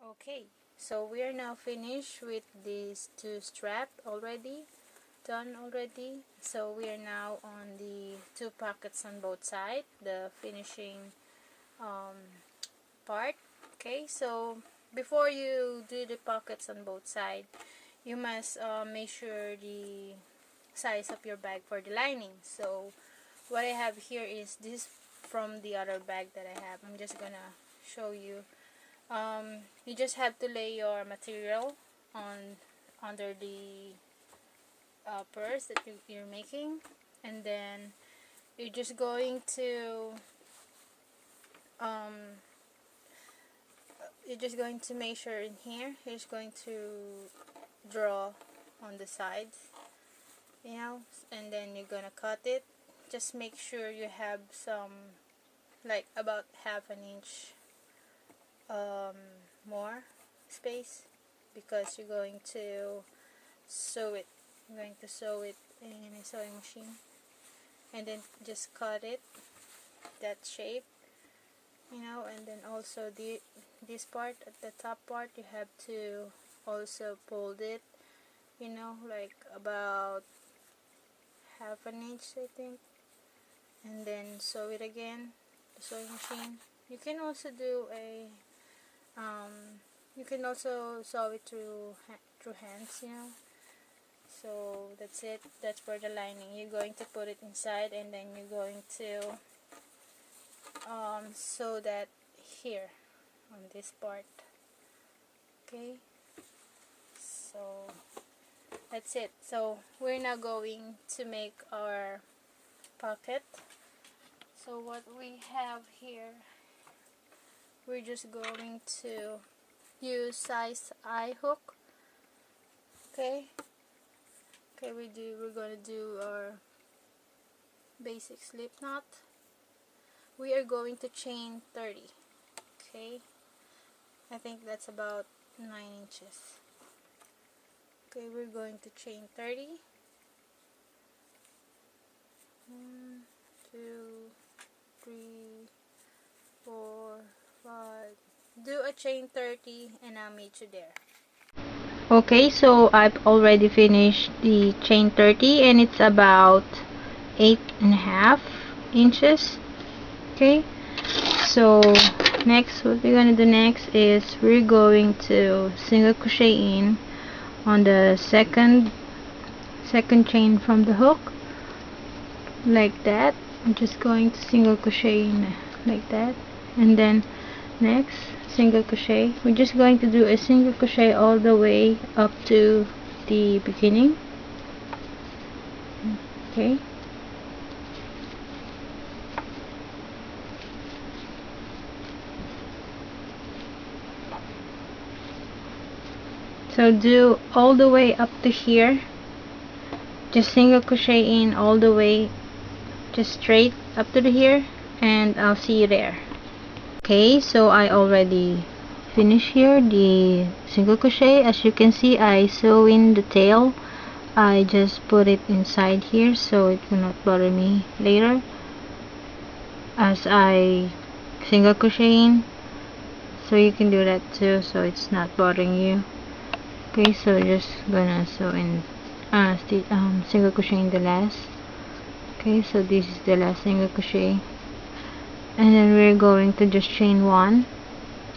Okay, so we are now finished with these two straps done already. So we are now on the two pockets on both sides, the finishing part. Okay, so before you do the pockets on both sides, you must make sure the size of your bag for the lining. So what I have here is this from the other bag that I have. I'm just gonna show you. You just have to lay your material on under the purse that you're making, and then you're just going to measure in here. You're just going to draw on the sides, and then you're gonna cut it. Just make sure you have some, like about half an inch more space, because you're going to sew it. I'm going to sew it in a sewing machine, and then just cut it that shape, and then also this part at the top part, you have to also fold it, like about half an inch, I think, and then sew it again, the sewing machine. You can also do you can also sew it through hands, So that's it. That's for the lining. You're going to put it inside, and then you're going to sew that here on this part. Okay, so that's it. So we're now going to make our pocket. So what we have here, we're just going to use size I hook. Okay, we're gonna do our basic slip knot. We are going to chain 30. Okay, I think that's about 9 inches. Okay, we're going to chain 30. 1, 2, 3, 4, 5. Do a chain 30, and I'll meet you there. Okay, so I've already finished the chain 30, and it's about 8.5 inches. Okay, so next, what we're gonna do next is we're going to single crochet in on the second chain from the hook, like that. I'm just going to single crochet in like that, and then next single crochet. We're just going to do a single crochet all the way up to the beginning. Okay, so do all the way up to here. Just single crochet in all the way, just straight up to here, and I'll see you there. Okay, so I already finished here the single crochet. As you can see, I sew in the tail. I just put it inside here so it will not bother me later as I single crochet in. So you can do that too, so it's not bothering you. Okay, so just gonna sew in single crochet in the last. Okay, so this is the last single crochet, and then we're going to just chain 1,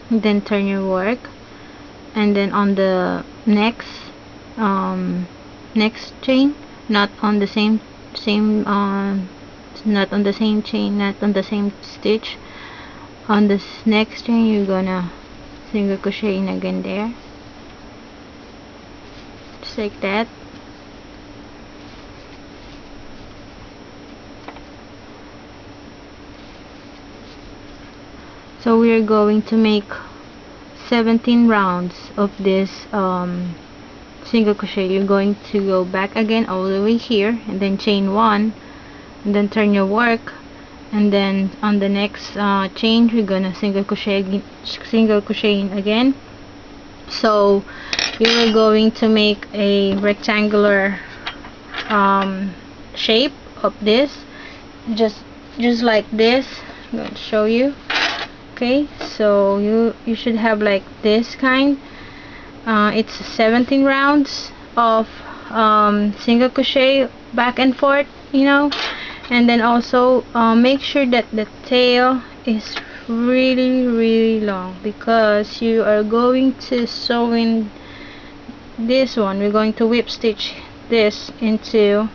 then turn your work, and then on the next chain, not on the same not on the same chain, not on the same stitch, on this next chain you're gonna single crochet in again there, just like that. So we are going to make 17 rounds of this single crochet. You're going to go back again all the way here, and then chain 1, and then turn your work, and then on the next chain we're gonna single crochet in again. So you're going to make a rectangular shape of this, just like this. I'm going to show you. Okay, so you should have like this kind. It's 17 rounds of single crochet back and forth, you know. And then also make sure that the tail is really long, because you are going to sew in this one. We're going to whip stitch this into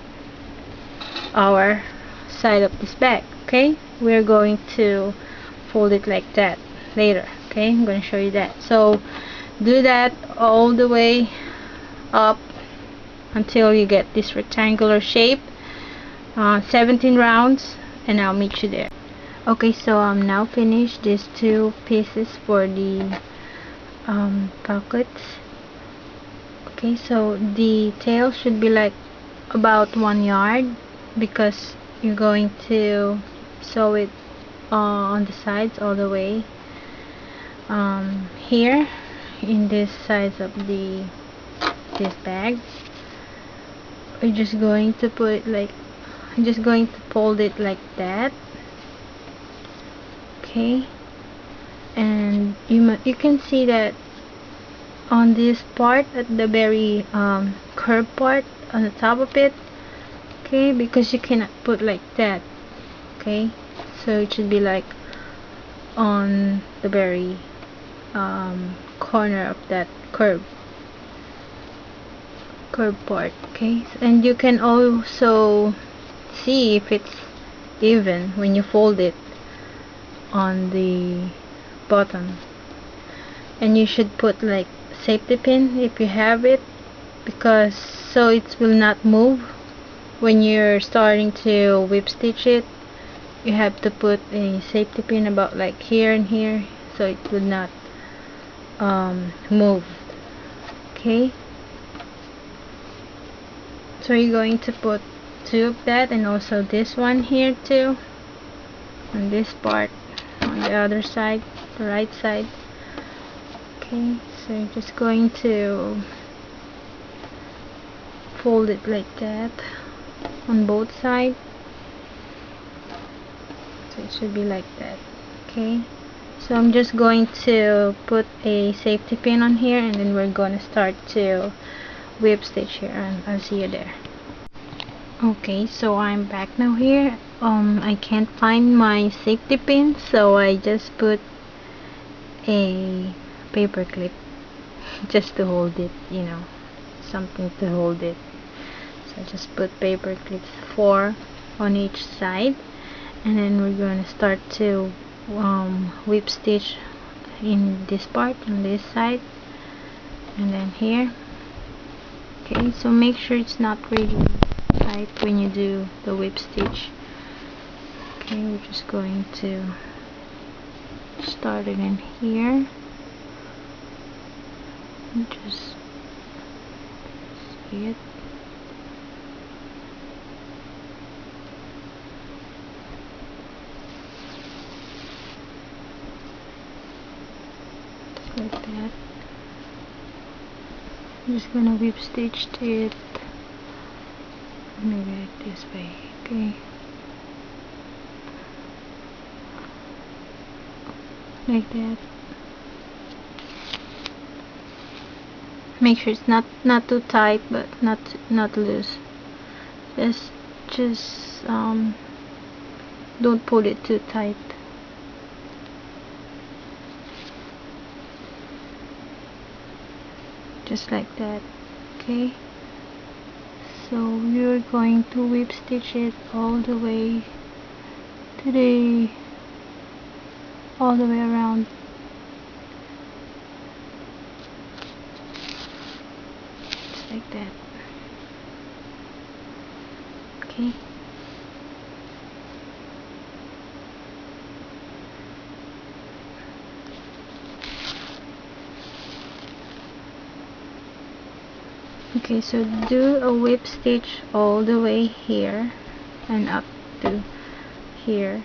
our side of this bag. Okay, we're going to fold it like that later. Okay, I'm going to show you that. So do that all the way up until you get this rectangular shape. 17 rounds, and I'll meet you there. Okay, so I'm now finished these two pieces for the pockets. Okay, so the tail should be like about 1 yard, because you're going to sew it on the sides all the way here in this size of this bag. We're just going to put it like, I'm just going to fold it like that. Okay, and you can see that on this part, at the very curved part on the top of it. Okay, because you cannot put like that. Okay, so it should be like on the very corner of that curved part. Okay, and you can also see if it's even when you fold it on the bottom. And you should put like safety pin if you have it, because so it will not move when you're starting to whip stitch it. You have to put a safety pin about like here and here, so it will not move. Okay, so you're going to put 2 of that, and also this one here too, and this part on the other side, the right side. Okay, so you're just going to fold it like that on both sides, so it should be like that. Okay, so I'm just going to put a safety pin on here, and then we're going to start to whip stitch here, and I'll see you there. Okay, so I'm back now here. I can't find my safety pin, so I just put a paper clip just to hold it, you know, something to hold it. So I just put paper clips 4 on each side, and then we're going to start to whip stitch in this part on this side, and then here. Okay, so make sure it's not really tight when you do the whip stitch. Okay, we're just going to start it in here. Just see it. Just like that. I'm just gonna whip stitch it maybe like this way. Okay, like that. Make sure it's not too tight, but not loose. Just don't pull it too tight. Just like that. Okay, so we're going to whip stitch it all the way to all the way around. Just like that. Okay, okay, so do a whip stitch all the way here and up to here,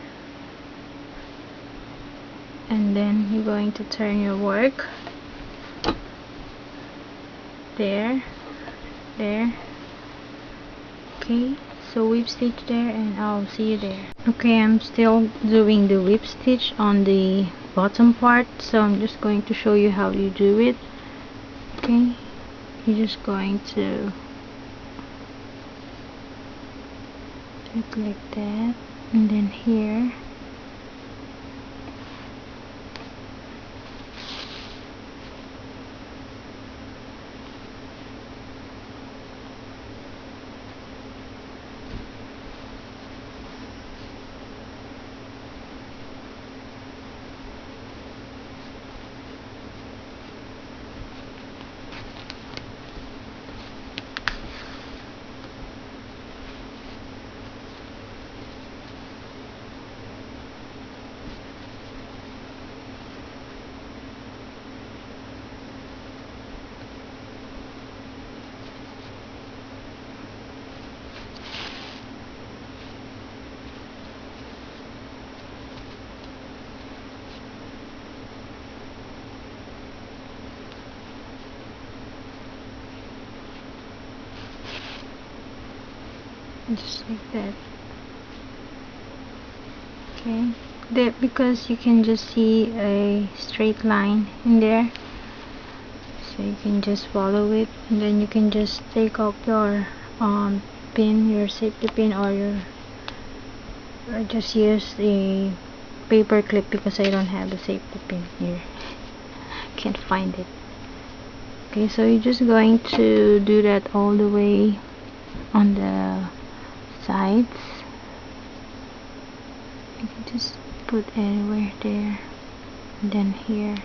and then you're going to turn your work there. Okay, so whip stitch there, and I'll see you there. Okay, I'm still doing the whip stitch on the bottom part, so I'm just going to show you how you do it. Okay, you're just going to do it like that, and then here just like that. Okay, that because you can just see a straight line in there, so you can just follow it, and then you can just take off your pin, your safety pin, or just use a paper clip because I don't have a safety pin here. Can't find it. Okay, so you're just going to do that all the way on the sides. You can just put anywhere there, and then here.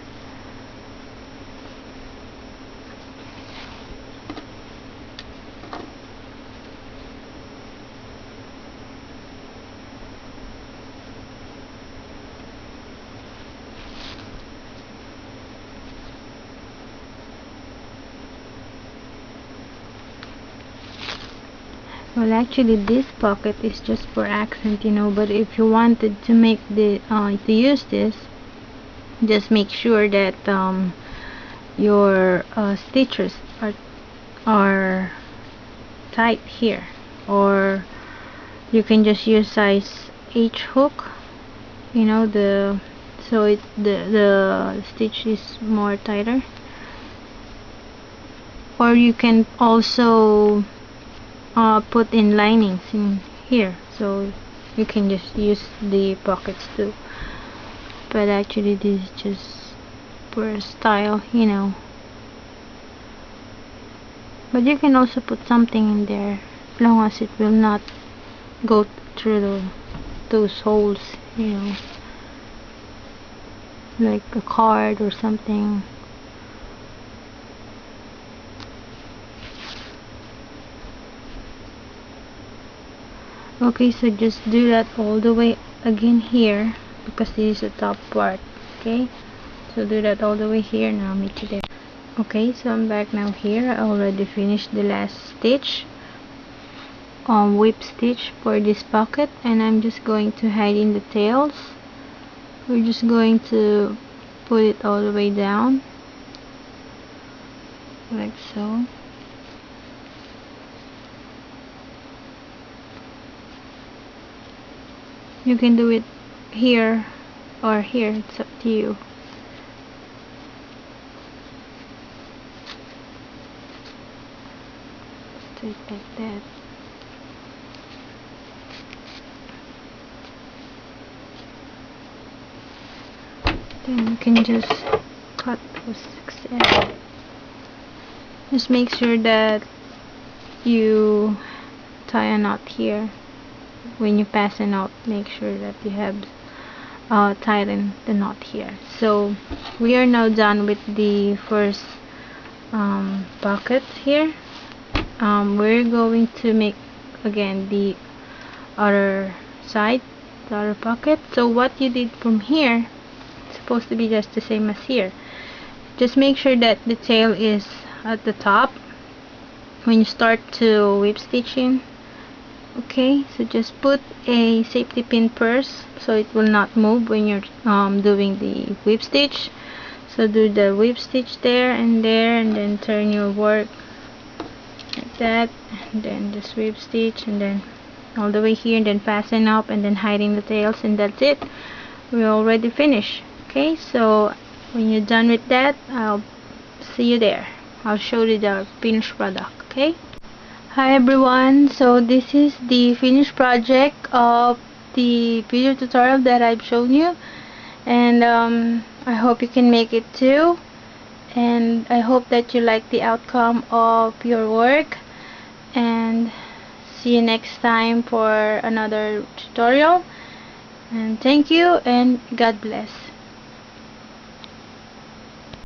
Well, actually this pocket is just for accent, you know, but if you wanted to make the to use this, just make sure that your stitches are tight here, or you can just use size H hook, you know, so the stitch is more tighter. Or you can also put in linings in here, so you can just use the pockets too, but actually this is just for style, you know. But you can also put something in there as long as it will not go through those holes, you know, like a card or something. Okay, so just do that all the way again here, because this is the top part. Okay, so do that all the way here. Now I'll meet you there. Okay, so I'm back now here. I already finished the last stitch, whip stitch for this pocket, and I'm just going to hide in the tails. We're just going to put it all the way down like so. You can do it here or here, it's up to you. Do it like that. Then you can just cut those excess. Just make sure that you tie a knot here. When you pass a knot, make sure that you have tighten the knot here. So we are now done with the first pocket here. We're going to make again the other side, the other pocket. So what you did from here, it's supposed to be just the same as here. Just make sure that the tail is at the top when you start to whip stitching. Okay, so just put a safety pin first so it will not move when you're doing the whip stitch. So do the whip stitch there, and then turn your work like that, and then just whip stitch, and then all the way here, and then fasten up, and then hiding the tails, and that's it. We're already finished. Okay. Okay, so when you're done with that, I'll see you there. I'll show you the finished product. Okay. Hi everyone, so this is the finished project of the video tutorial that I've shown you, and I hope you can make it too, and I hope that you like the outcome of your work, and see you next time for another tutorial, and thank you and God bless.